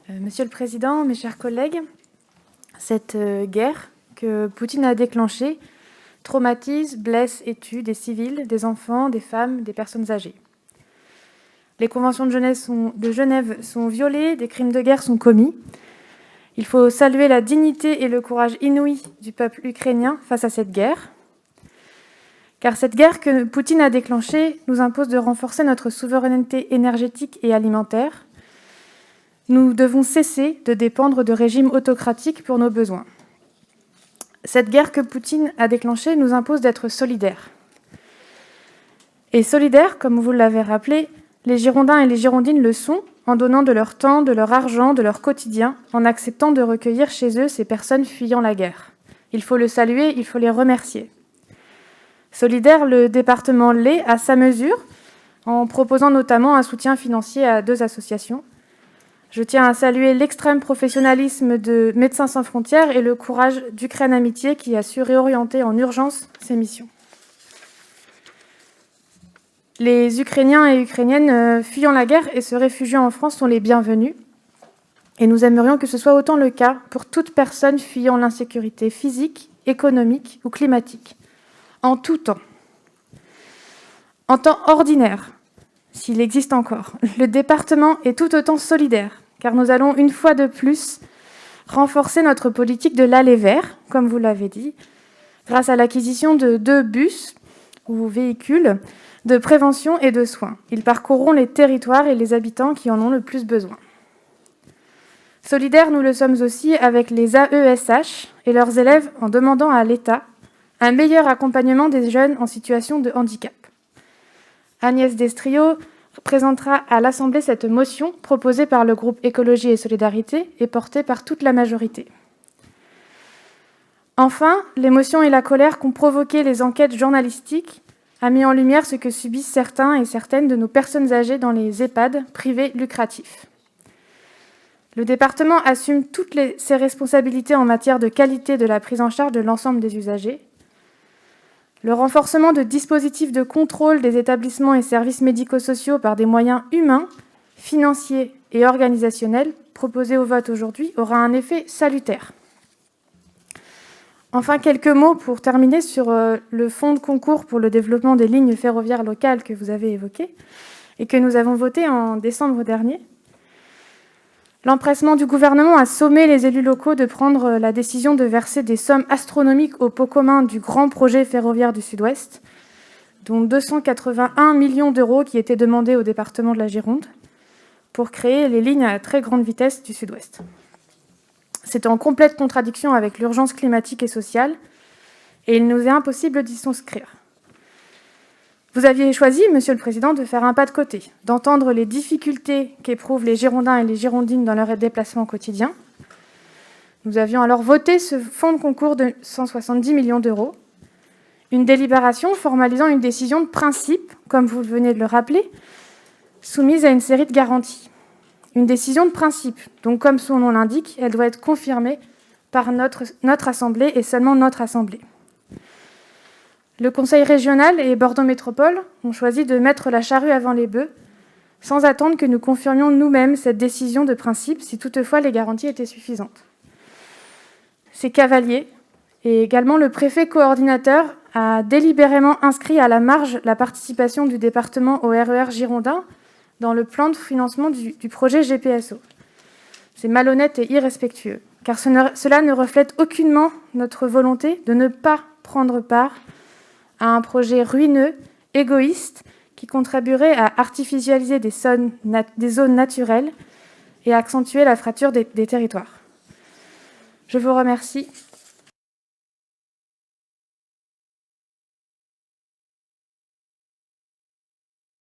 Monsieur le Président, mes chers collègues, cette guerre que Poutine a déclenchée traumatise, blesse et tue des civils, des enfants, des femmes, des personnes âgées. Les conventions de Genève sont violées, des crimes de guerre sont commis. Il faut saluer la dignité et le courage inouï du peuple ukrainien face à cette guerre. Car cette guerre que Poutine a déclenchée nous impose de renforcer notre souveraineté énergétique et alimentaire. Nous devons cesser de dépendre de régimes autocratiques pour nos besoins. Cette guerre que Poutine a déclenchée nous impose d'être solidaires. Et solidaires, comme vous l'avez rappelé, les Girondins et les Girondines le sont en donnant de leur temps, de leur argent, de leur quotidien, en acceptant de recueillir chez eux ces personnes fuyant la guerre. Il faut le saluer, il faut les remercier. Solidaire, le département l'est à sa mesure, en proposant notamment un soutien financier à 2 associations. Je tiens à saluer l'extrême professionnalisme de Médecins sans frontières et le courage d'Ukraine Amitié qui a su réorienter en urgence ses missions. Les Ukrainiens et Ukrainiennes fuyant la guerre et se réfugiant en France sont les bienvenus. Et nous aimerions que ce soit autant le cas pour toute personne fuyant l'insécurité physique, économique ou climatique, en tout temps. En temps ordinaire, s'il existe encore, le département est tout autant solidaire, car nous allons une fois de plus renforcer notre politique de l'aller vers, comme vous l'avez dit, grâce à l'acquisition de 2 bus ou véhicules de prévention et de soins. Ils parcourront les territoires et les habitants qui en ont le plus besoin. Solidaires, nous le sommes aussi avec les AESH et leurs élèves en demandant à l'État un meilleur accompagnement des jeunes en situation de handicap. Agnès Destrio présentera à l'Assemblée cette motion proposée par le groupe Écologie et Solidarité et portée par toute la majorité. Enfin, l'émotion et la colère qu'ont provoqué les enquêtes journalistiques a mis en lumière ce que subissent certains et certaines de nos personnes âgées dans les EHPAD privés lucratifs. Le département assume toutes ses responsabilités en matière de qualité de la prise en charge de l'ensemble des usagers. Le renforcement de dispositifs de contrôle des établissements et services médico-sociaux par des moyens humains, financiers et organisationnels proposés au vote aujourd'hui aura un effet salutaire. Enfin, quelques mots pour terminer sur le fonds de concours pour le développement des lignes ferroviaires locales que vous avez évoqué et que nous avons voté en décembre dernier. L'empressement du gouvernement a sommé les élus locaux de prendre la décision de verser des sommes astronomiques au pot commun du grand projet ferroviaire du Sud-Ouest, dont 281 millions d'euros qui étaient demandés au département de la Gironde pour créer les lignes à très grande vitesse du Sud-Ouest. C'est en complète contradiction avec l'urgence climatique et sociale, et il nous est impossible d'y souscrire. Vous aviez choisi, Monsieur le Président, de faire un pas de côté, d'entendre les difficultés qu'éprouvent les Girondins et les Girondines dans leur déplacement quotidien. Nous avions alors voté ce fonds de concours de 170 millions d'euros, une délibération formalisant une décision de principe, comme vous venez de le rappeler, soumise à une série de garanties. Une décision de principe, donc comme son nom l'indique, elle doit être confirmée par notre Assemblée et seulement notre Assemblée. Le Conseil régional et Bordeaux Métropole ont choisi de mettre la charrue avant les bœufs, sans attendre que nous confirmions nous-mêmes cette décision de principe, si toutefois les garanties étaient suffisantes. Ces cavaliers, et également le préfet coordinateur, a délibérément inscrit à la marge la participation du département au RER girondin dans le plan de financement du projet GPSO. C'est malhonnête et irrespectueux, car cela ne reflète aucunement notre volonté de ne pas prendre part à un projet ruineux, égoïste, qui contribuerait à artificialiser des zones naturelles et à accentuer la fracture des territoires. Je vous remercie.